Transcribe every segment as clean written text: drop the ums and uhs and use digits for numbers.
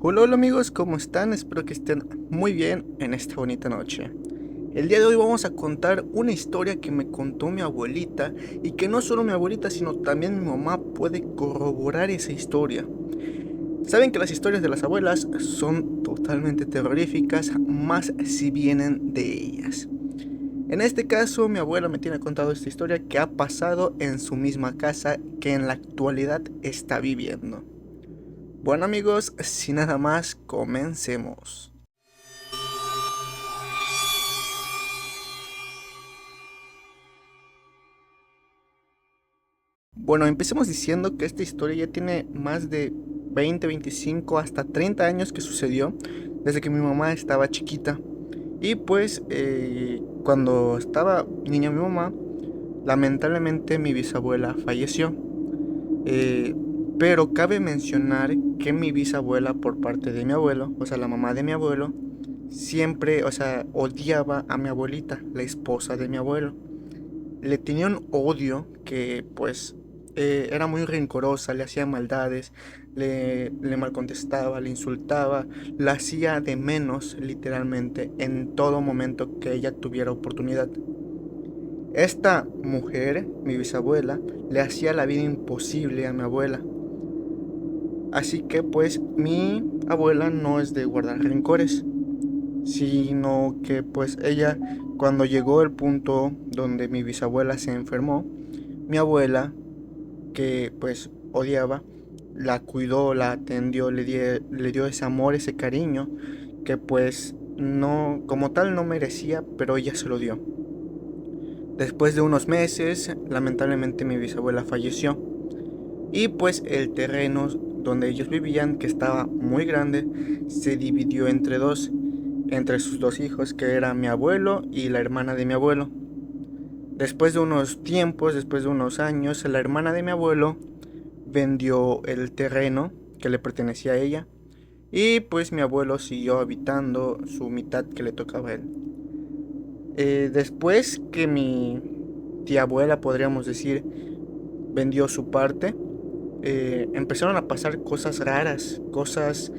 Hola, hola amigos, ¿cómo están? Espero que estén muy bien en esta bonita noche. El día de hoy vamos a contar una historia que me contó mi abuelita y que no solo mi abuelita, sino también mi mamá puede corroborar esa historia. Saben que las historias de las abuelas son totalmente terroríficas, más si vienen de ellas. En este caso, mi abuela me tiene contado esta historia que ha pasado en su misma casa que en la actualidad está viviendo. Bueno amigos, sin nada más, comencemos. Bueno, empecemos diciendo que esta historia ya tiene más de 20, 25, hasta 30 años que sucedió desde que mi mamá estaba chiquita. Y pues cuando estaba niña mi mamá, lamentablemente mi bisabuela falleció. Eh, pero cabe mencionar que mi bisabuela por parte de mi abuelo, o sea, la mamá de mi abuelo, siempre, o sea, odiaba a mi abuelita, la esposa de mi abuelo. Le tenía un odio que pues era muy rencorosa, le hacía maldades, le mal contestaba, le insultaba, la hacía de menos literalmente en todo momento que ella tuviera oportunidad. Esta mujer, mi bisabuela, le hacía la vida imposible a mi abuela. Así que pues mi abuela no es de guardar rencores, sino que pues ella, cuando llegó el punto donde mi bisabuela se enfermó, mi abuela, que pues odiaba, la cuidó, la atendió, le dio ese amor, ese cariño que pues no, como tal no merecía, pero ella se lo dio. Después de unos meses, lamentablemente mi bisabuela falleció y pues el terreno donde ellos vivían, que estaba muy grande, se dividió entre dos, entre sus dos hijos, que era mi abuelo y la hermana de mi abuelo. Después de unos tiempos, después de unos años, la hermana de mi abuelo vendió el terreno que le pertenecía a ella y pues mi abuelo siguió habitando su mitad que le tocaba a él. Después que mi tía abuela, podríamos decir, vendió su parte, empezaron a pasar cosas raras, cosas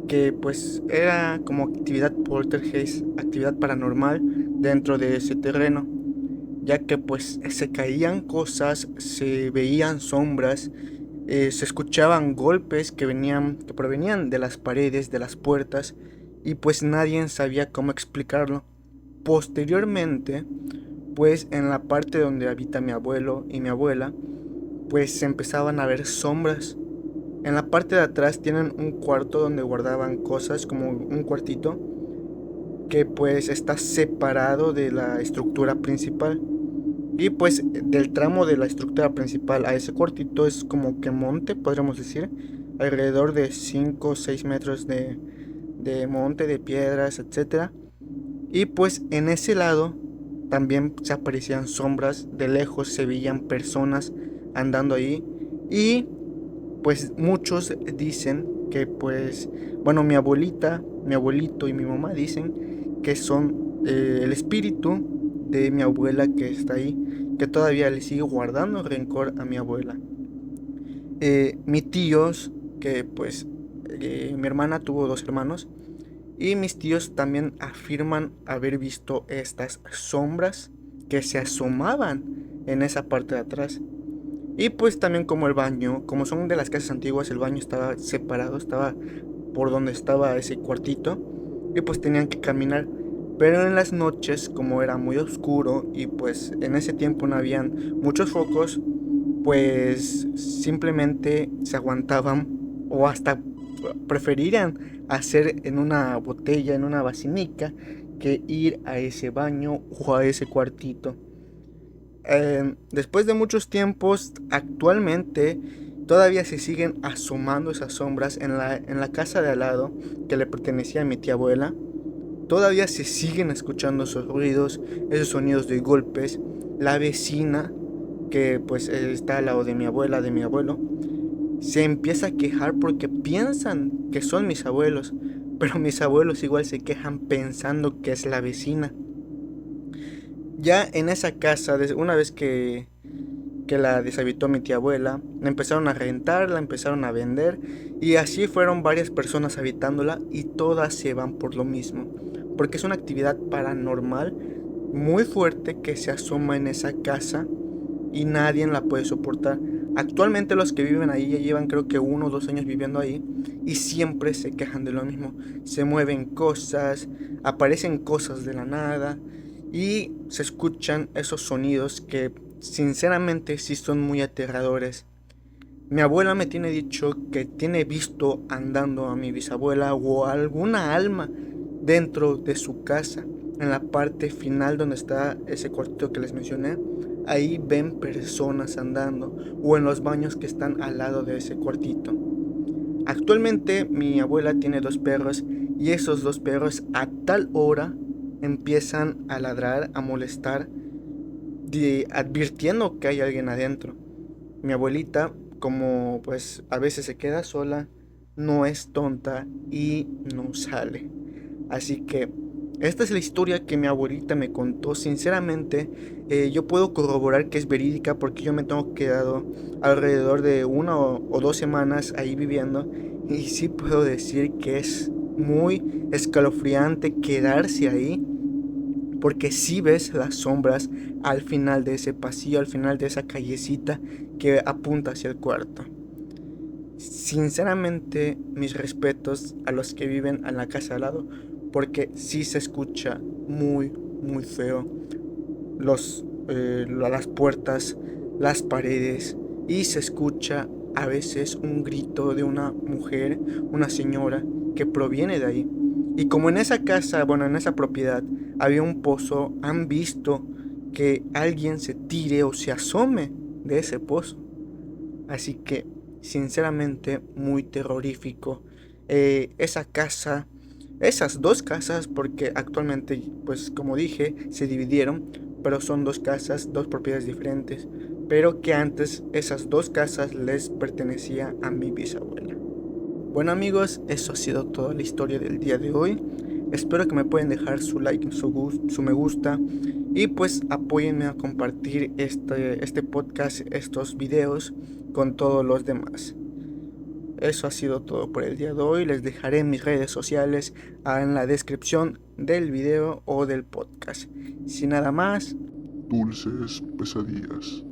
que pues era como actividad poltergeist, actividad paranormal dentro de ese terreno, ya que pues se caían cosas, se veían sombras, se escuchaban golpes que provenían de las paredes, de las puertas, y pues nadie sabía cómo explicarlo. Posteriormente, pues en la parte donde habita mi abuelo y mi abuela, pues se empezaban a ver sombras. En la parte de atrás tienen un cuarto donde guardaban cosas, como un cuartito, que pues está separado de la estructura principal. Y pues del tramo de la estructura principal a ese cuartito es como que monte, podríamos decir, alrededor de 5 o 6 metros de monte, de piedras, etcétera. Y pues en ese lado también se aparecían sombras, de lejos se veían personas andando ahí. Y pues muchos dicen que pues, bueno, mi abuelita, mi abuelito y mi mamá dicen que son el espíritu de mi abuela que está ahí, que todavía le sigue guardando rencor a mi abuela. Mis tíos, que pues mi hermana tuvo dos hermanos, y mis tíos también afirman haber visto estas sombras que se asomaban en esa parte de atrás. Y pues también como el baño, como son de las casas antiguas, el baño estaba separado, estaba por donde estaba ese cuartito, y pues tenían que caminar. Pero en las noches, como era muy oscuro y pues en ese tiempo no habían muchos focos, pues simplemente se aguantaban o hasta preferirían hacer en una botella, en una basinica, que ir a ese baño o a ese cuartito. Después de muchos tiempos, actualmente todavía se siguen asomando esas sombras en la casa de al lado que le pertenecía a mi tía abuela. Todavía se siguen escuchando esos ruidos, esos sonidos de golpes. La vecina, que pues está al lado de mi abuela, de mi abuelo, se empieza a quejar porque piensan que son mis abuelos, pero mis abuelos igual se quejan pensando que es la vecina. Ya en esa casa, una vez que la deshabitó mi tía abuela, la empezaron a rentar, la empezaron a vender y así fueron varias personas habitándola y todas se van por lo mismo, porque es una actividad paranormal muy fuerte que se asoma en esa casa y nadie la puede soportar. Actualmente los que viven ahí ya llevan creo que 1 o 2 años viviendo ahí y siempre se quejan de lo mismo. Se mueven cosas, aparecen cosas de la nada y se escuchan esos sonidos que sinceramente sí son muy aterradores. Mi abuela me tiene dicho que tiene visto andando a mi bisabuela o a alguna alma dentro de su casa, en la parte final donde está ese cuartito que les mencioné. Ahí ven personas andando o en los baños que están al lado de ese cuartito. Actualmente mi abuela tiene 2 perros y esos 2 perros a tal hora empiezan a ladrar, a molestar, advirtiendo que hay alguien adentro. Mi abuelita, como pues a veces se queda sola, no es tonta y no sale. Así que esta es la historia que mi abuelita me contó. Sinceramente, yo puedo corroborar que es verídica porque yo me tengo quedado alrededor de 1 o 2 semanas ahí viviendo y sí puedo decir que es muy escalofriante quedarse ahí porque sí ves las sombras al final de ese pasillo, al final de esa callecita que apunta hacia el cuarto. Sinceramente, mis respetos a los que viven en la casa al lado, porque sí se escucha muy, muy feo. Las puertas, las paredes, y se escucha a veces un grito de una mujer, una señora, que proviene de ahí. Y como en esa casa, bueno, en esa propiedad, había un pozo, han visto que alguien se tire o se asome de ese pozo. Así que, sinceramente, muy terrorífico. Esa casa, esas 2 casas, porque actualmente, pues como dije, se dividieron, pero son 2 casas, 2 propiedades diferentes. Pero que antes esas 2 casas les pertenecía a mi bisabuela. Bueno amigos, eso ha sido toda la historia del día de hoy. Espero que me pueden dejar su like, su me gusta y pues apóyenme a compartir este podcast, estos videos con todos los demás. Eso ha sido todo por el día de hoy. Les dejaré mis redes sociales en la descripción del video o del podcast. Sin nada más, Dulces pesadillas.